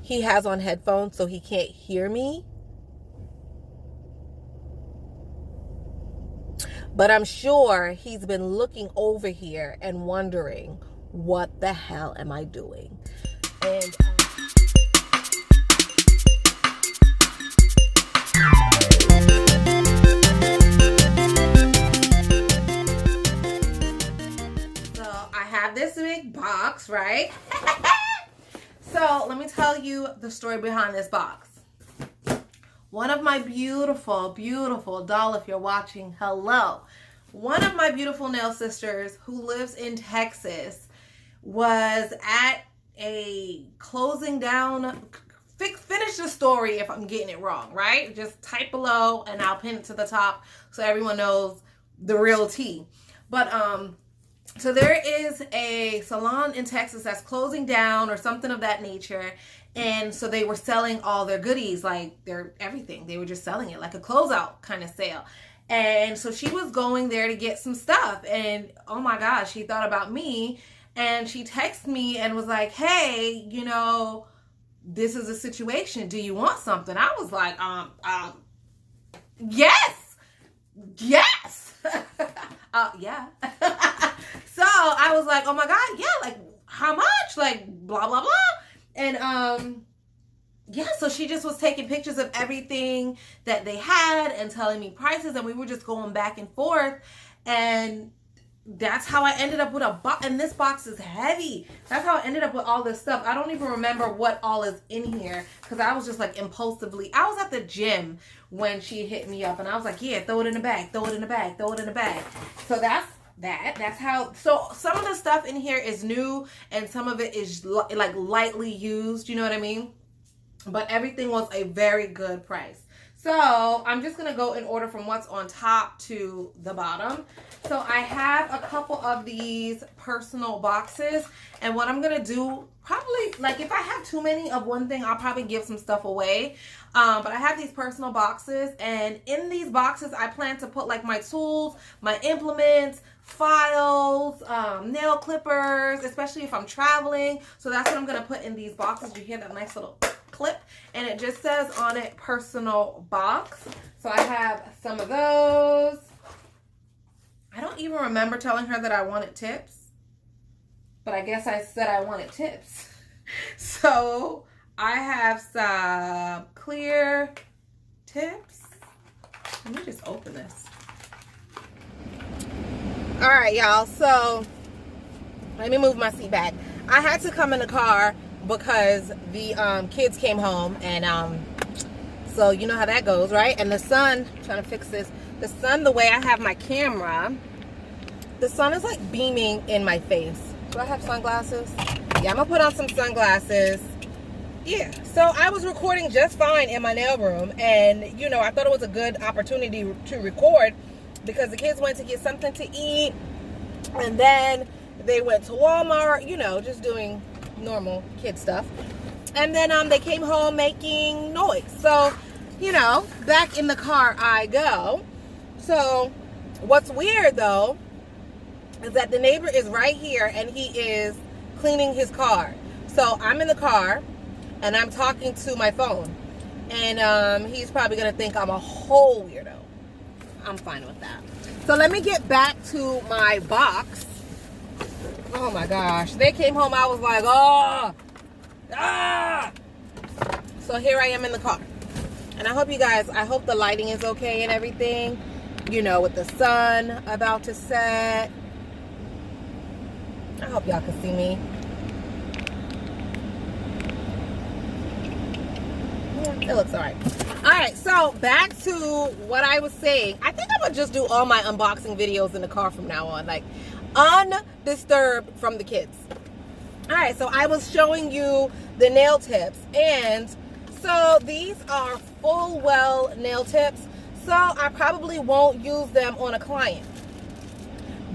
he has on headphones so he can't hear me. But I'm sure he's been looking over here and wondering, what the hell am I doing? And so I have this big box, right? So let me tell you the story behind this box. One of my beautiful, beautiful doll, if you're watching, hello. One of my beautiful nail sisters who lives in Texas was at a closing down. Finish the story if I'm getting it wrong, right? Just type below and I'll pin it to the top so everyone knows the real tea. But so there is a salon in Texas that's closing down or something of that nature. And so they were selling all their goodies, like their everything. They were just selling it like a closeout kind of sale. And so she was going there to get some stuff. And oh my gosh, she thought about me. And she texted me and was like, hey, you know, this is a situation. Do you want something? I was like, yes. Yes. Yeah. So I was like, oh my God, yeah, like how much? Like blah, blah, blah. And yeah, so she just was taking pictures of everything that they had and telling me prices, and we were just going back and forth. And that's how I ended up with a box. And this box is heavy. That's how I ended up with all this stuff. I don't even remember what all is in here because I was just like impulsively. I was at the gym when she hit me up and I was like, yeah, throw it in the bag, throw it in the bag, throw it in the bag. So that's how. So some of the stuff in here is new and some of it is like lightly used, you know what I mean? But everything was a very good price. So I'm just going to go in order from what's on top to the bottom. So I have a couple of these personal boxes. And what I'm going to do, probably, like if I have too many of one thing, I'll probably give some stuff away. But I have these personal boxes. And in these boxes, I plan to put like my tools, my implements, files, nail clippers, especially if I'm traveling. So that's what I'm going to put in these boxes. You hear that nice little clip, and it just says on it personal box. So I have some of those. I don't even remember telling her that I wanted tips, but I guess I said I wanted tips. So I have some clear tips. Let me just open this. All right, y'all, so let me move my seat back. I had to come in the car because the kids came home, and so you know how that goes, right? And the sun, I'm trying to fix this, the sun, the way I have my camera, the sun is like beaming in my face. Do I have sunglasses? Yeah, I'm gonna put on some sunglasses. Yeah, so I was recording just fine in my nail room, and you know, I thought it was a good opportunity to record because the kids went to get something to eat, and then they went to Walmart, you know, just doing normal kid stuff. And then they came home making noise. So, you know, back in the car I go. So what's weird though is that the neighbor is right here and he is cleaning his car. So I'm in the car and I'm talking to my phone, and he's probably gonna think I'm a whole weirdo. I'm fine with that. So let me get back to my box. Oh my gosh, they came home, I was like, oh, ah. So here I am in the car, and I hope you guys, I hope the lighting is okay and everything, you know, with the sun about to set. I hope y'all can see me. Yeah, it looks all right. All right, so back to what I was saying. I think I'm gonna just do all my unboxing videos in the car from now on, like undisturbed from the kids. All right, so I was showing you the nail tips, and so these are full well nail tips, so I probably won't use them on a client,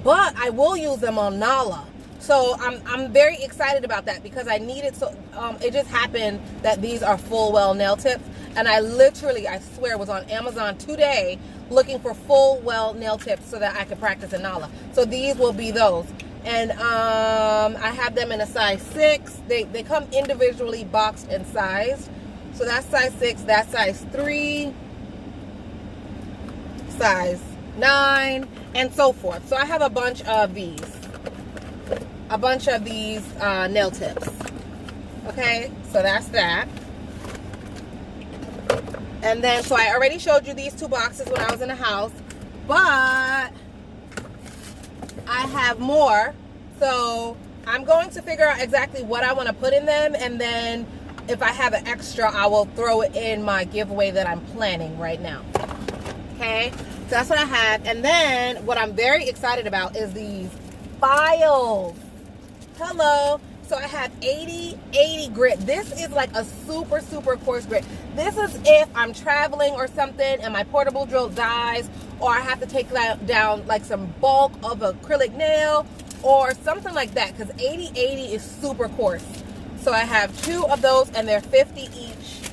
but I will use them on Nala. So I'm very excited about that because I needed, so it just happened that these are full well nail tips, and I literally, I swear, was on Amazon today looking for full well nail tips so that I could practice in Nala. So these will be those. And I have them in a size 6. They come individually boxed and sized. So that's size 6, that's size 3, size 9, and so forth. So I have a bunch of these. Nail tips. Okay, so that's that. And then, so I already showed you these 2 boxes when I was in the house, but I have more. So I'm going to figure out exactly what I want to put in them, and then if I have an extra, I will throw it in my giveaway that I'm planning right now. Okay, so that's what I have. And then what I'm very excited about is these files. Hello. So I have 80 grit. This is like a super coarse grit. This is if I'm traveling or something and my portable drill dies, or I have to take down like some bulk of acrylic nail or something like that, because 80 is super coarse. So I have 2 of those, and they're 50 each.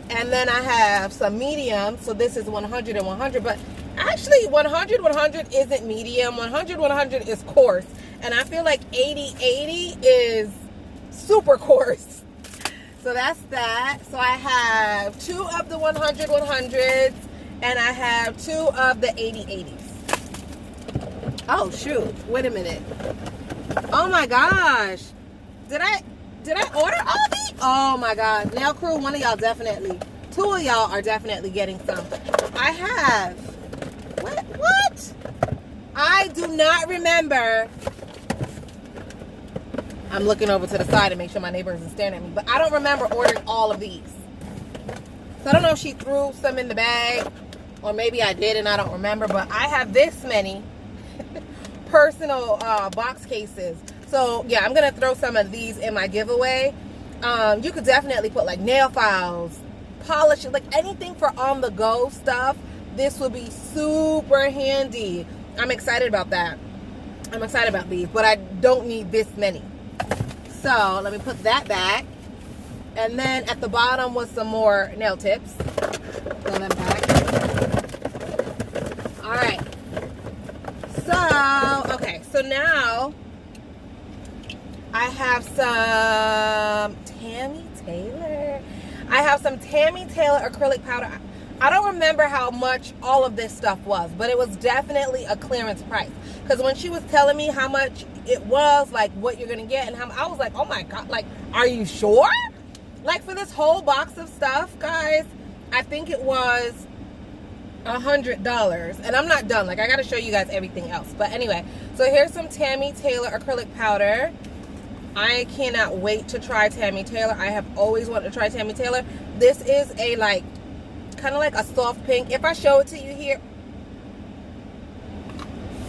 And then I have some medium. So this is 100 and 100, but actually 100 isn't medium. 100 is coarse. And I feel like 80 is super coarse. So that's that. So I have 2 of the 100s, and I have 2 of the 80s. Oh shoot, wait a minute. Oh my gosh. Did I order all these? Oh my God. Nail crew, one of y'all definitely. 2 of y'all are definitely getting some. I have. What? I do not remember. I'm looking over to the side to make sure my neighbor isn't staring at me. But I don't remember ordering all of these. So I don't know if she threw some in the bag, or maybe I did and I don't remember. But I have this many personal box cases. So yeah, I'm going to throw some of these in my giveaway. You could definitely put like nail files, polish, like anything for on the go stuff. This would be super handy. I'm excited about that. I'm excited about these, but I don't need this many. So let me put that back. And then at the bottom was some more nail tips. Throw them back. All right. So, okay. So now I have some Tammy Taylor. I have some Tammy Taylor acrylic powder. I don't remember how much all of this stuff was, but it was definitely a clearance price. Because when she was telling me how much it was, like what you're going to get, and how, I was like, oh my God, like, are you sure? Like for this whole box of stuff, guys, I think it was $100. And I'm not done. Like, I got to show you guys everything else. But anyway, so here's some Tammy Taylor acrylic powder. I cannot wait to try Tammy Taylor. I have always wanted to try Tammy Taylor. This is a like, kind of like a soft pink. If I show it to you here,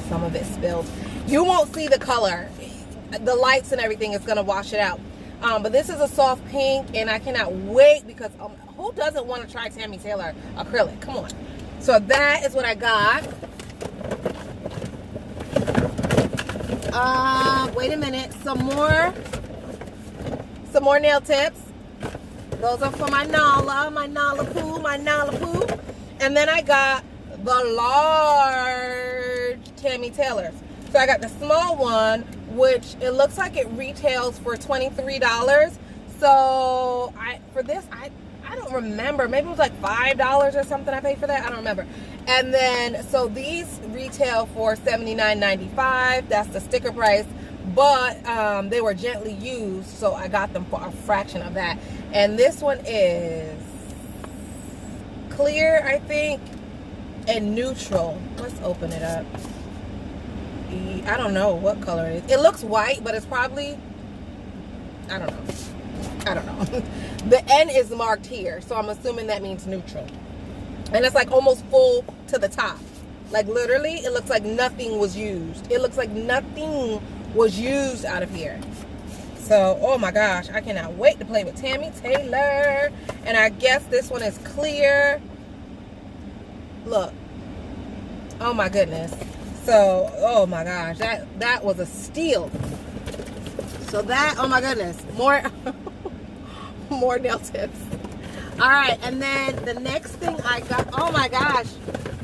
some of it spilled. You won't see the color. The lights and everything is going to wash it out. But this is a soft pink, and I cannot wait because who doesn't want to try Tammy Taylor acrylic? Come on. So that is what I got. Wait a minute. Some more nail tips. Those are for my Nala poo. And then I got the large Tammy Taylors. So I got the small one, which it looks like it retails for $23. So for this, I don't remember. Maybe it was like $5 or something I paid for that. I don't remember. And then, so these retail for $79.95. That's the sticker price. But they were gently used, so I got them for a fraction of that. And this one is clear, I think, and neutral. Let's open it up. I don't know what color it is. It looks white, but it's probably, I don't know. The N is marked here, so I'm assuming that means neutral. And it's like almost full to the top. Like literally, it looks like nothing was used. It looks like nothing was used out of here. So, oh my gosh, I cannot wait to play with Tammy Taylor. And I guess this one is clear. Look. Oh my goodness. So, oh my gosh, that was a steal. So that, oh my goodness, more more nail tips. All right, and then the next thing I got, oh my gosh,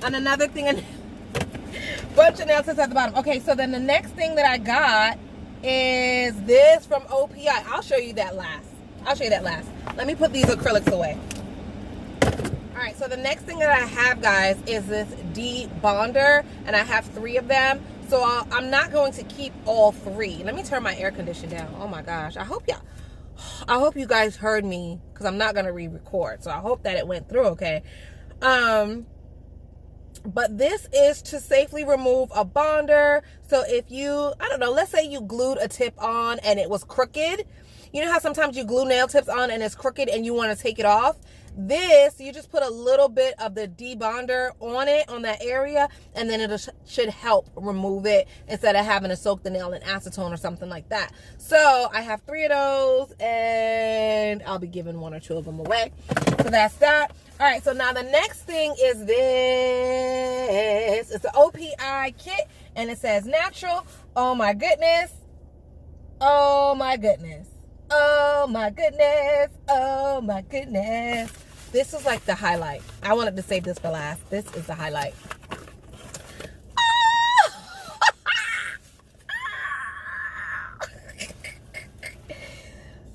and another thing Bunch of nail tips at the bottom. Okay, so then the next thing that I got is this from OPI. I'll show you that last. Let me put these acrylics away. All right, so the next thing that I have, guys, is this debonder, and I have 3 of them. So I'm not going to keep all 3. Let me turn my air conditioner down. Oh my gosh, I hope you guys heard me, because I'm not going to re-record. So I hope that it went through okay. But this is to safely remove a bonder. So if you, I don't know, let's say you glued a tip on and it was crooked. You know how sometimes you glue nail tips on and it's crooked and you want to take it off? This, you just put a little bit of the debonder on it, on that area, and then it should help remove it instead of having to soak the nail in acetone or something like that. So I have 3 of those, and I'll be giving 1 or 2 of them away. So that's that. All right, so now the next thing is this. It's an OPI kit, and it says natural. Oh my goodness. Oh my goodness. Oh my goodness. Oh my goodness. This is like the highlight. I wanted to save this for last. This is the highlight.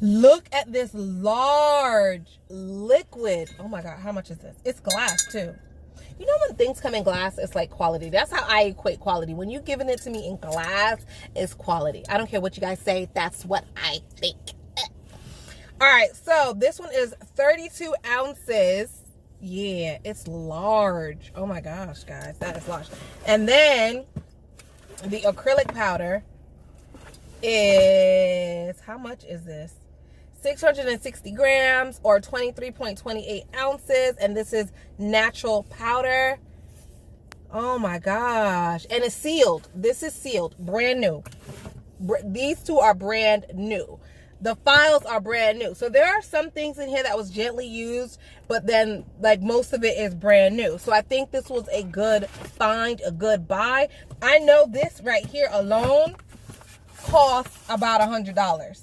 Look at this large liquid. Oh my God, how much is this? It's glass too. You know when things come in glass, it's like quality. That's how I equate quality. When you're giving it to me in glass, it's quality. I don't care what you guys say. That's what I think. All right, so this one is 32 ounces. Yeah, it's large. Oh my gosh, guys, that is large. And then the acrylic powder is, how much is this? 660 grams or 23.28 ounces. And this is natural powder. Oh my gosh. And it's sealed. This is sealed, brand new. These 2 are brand new. The files are brand new. So there are some things in here that was gently used, but then like most of it is brand new. So I think this was a good find, a good buy. I know this right here alone costs about $100.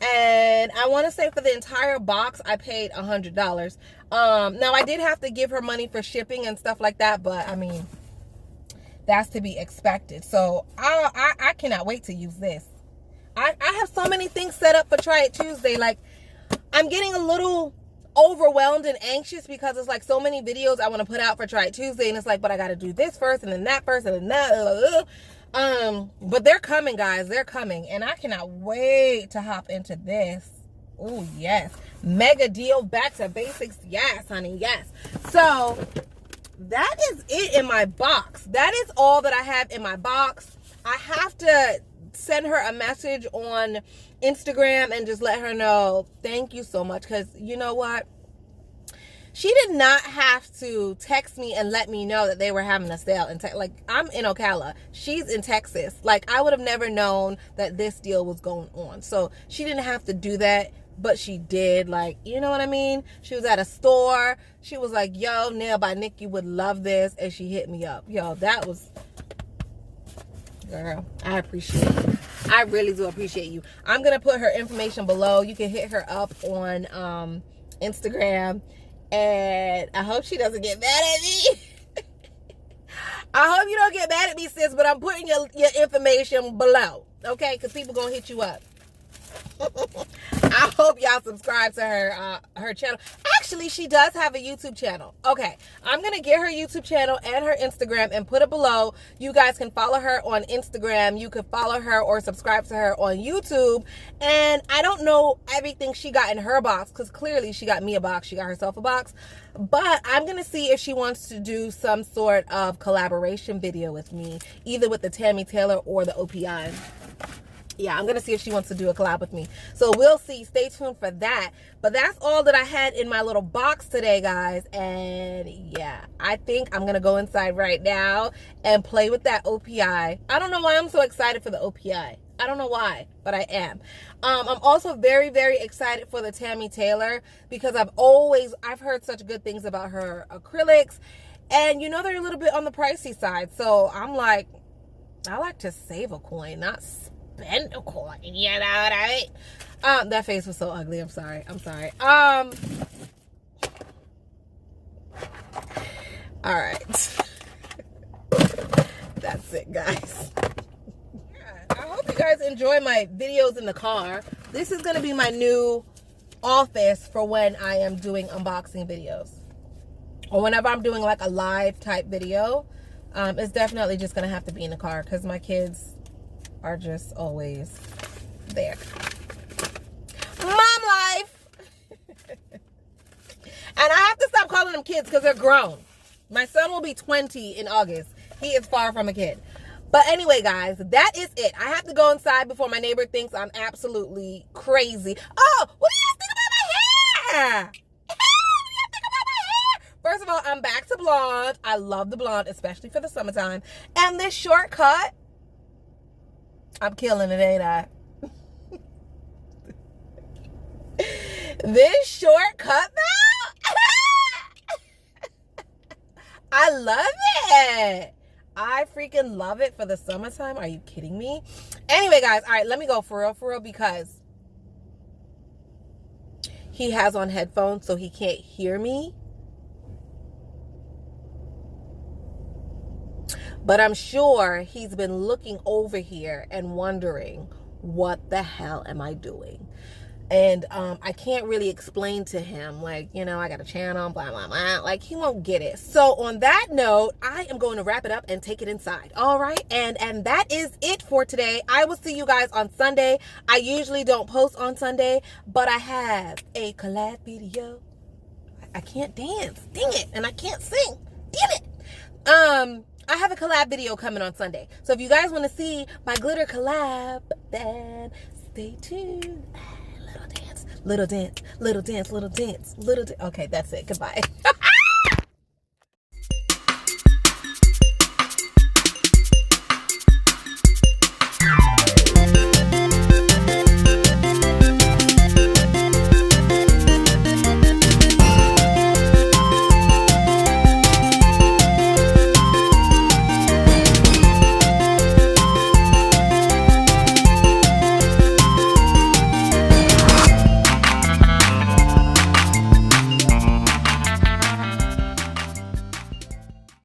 And I want to say for the entire box, I paid $100. Now I did have to give her money for shipping and stuff like that, but I mean, that's to be expected. So I cannot wait to use this. I have so many things set up for Try It Tuesday. Like, I'm getting a little overwhelmed and anxious because it's like so many videos I want to put out for Try It Tuesday, and it's like, but I got to do this first and then that first and then that. But they're coming, guys. They're coming, and I cannot wait to hop into this. Oh yes, mega deal, back to basics. Yes, honey, yes. So that is it in my box. That is all that I have in my box. I have to send her a message on Instagram and just let her know thank you so much, because you know what, she did not have to text me and let me know that they were having a sale in like, I'm in Ocala, she's in Texas. Like, I would have never known that this deal was going on. So she didn't have to do that, but she did. Like, you know what I mean? She was at a store, she was like, yo, Nail by Nikki would love this, and she hit me up. Yo, that was, girl, I appreciate you. I really do appreciate you. I'm gonna put her information below. You can hit her up on Instagram, and I hope she doesn't get mad at me. I hope you don't get mad at me, sis, but I'm putting your information below, okay? Because people gonna hit you up. I hope y'all subscribe to her channel. Actually, she does have a YouTube channel. Okay, I'm gonna get her YouTube channel and her Instagram and put it below. You guys can follow her on Instagram. You can follow her or subscribe to her on YouTube. And I don't know everything she got in her box, because clearly she got me a box, she got herself a box. But I'm gonna see if she wants to do some sort of collaboration video with me, either with the Tammy Taylor or the OPI. Yeah, I'm going to see if she wants to do a collab with me. So we'll see. Stay tuned for that. But that's all that I had in my little box today, guys. And yeah, I think I'm going to go inside right now and play with that OPI. I don't know why I'm so excited for the OPI. I don't know why, but I am. I'm also very, very excited for the Tammy Taylor, because I've heard such good things about her acrylics. And you know, they're a little bit on the pricey side. So I'm like, I like to save a coin, not spend a coin, you know what I mean? That face was so ugly. I'm sorry. All right. That's it, guys. I hope you guys enjoy my videos in the car. This is going to be my new office for when I am doing unboxing videos. Or whenever I'm doing like a live type video. It's definitely just going to have to be in the car because my kids are just always there. Mom life! And I have to stop calling them kids because they're grown. My son will be 20 in August. He is far from a kid. But anyway, guys, that is it. I have to go inside before my neighbor thinks I'm absolutely crazy. Oh, what do you guys think about my hair? What do you think about my hair? First of all, I'm back to blonde. I love the blonde, especially for the summertime. And this shortcut, I'm killing it, ain't I? This shortcut, though, I love it. I freaking love it for the summertime. Are you kidding me? Anyway, guys, all right, let me go for real, because he has on headphones, so he can't hear me. But I'm sure he's been looking over here and wondering, what the hell am I doing? And I can't really explain to him, like, you know, I got a channel, blah, blah, blah. Like, he won't get it. So on that note, I am going to wrap it up and take it inside. All right. And that is it for today. I will see you guys on Sunday. I usually don't post on Sunday, but I have a collab video. I can't dance. Dang it. And I can't sing. Damn it. I have a collab video coming on Sunday. So if you guys want to see my glitter collab, then stay tuned. Little dance, little dance, little dance, little dance, little dance. Okay, that's it. Goodbye.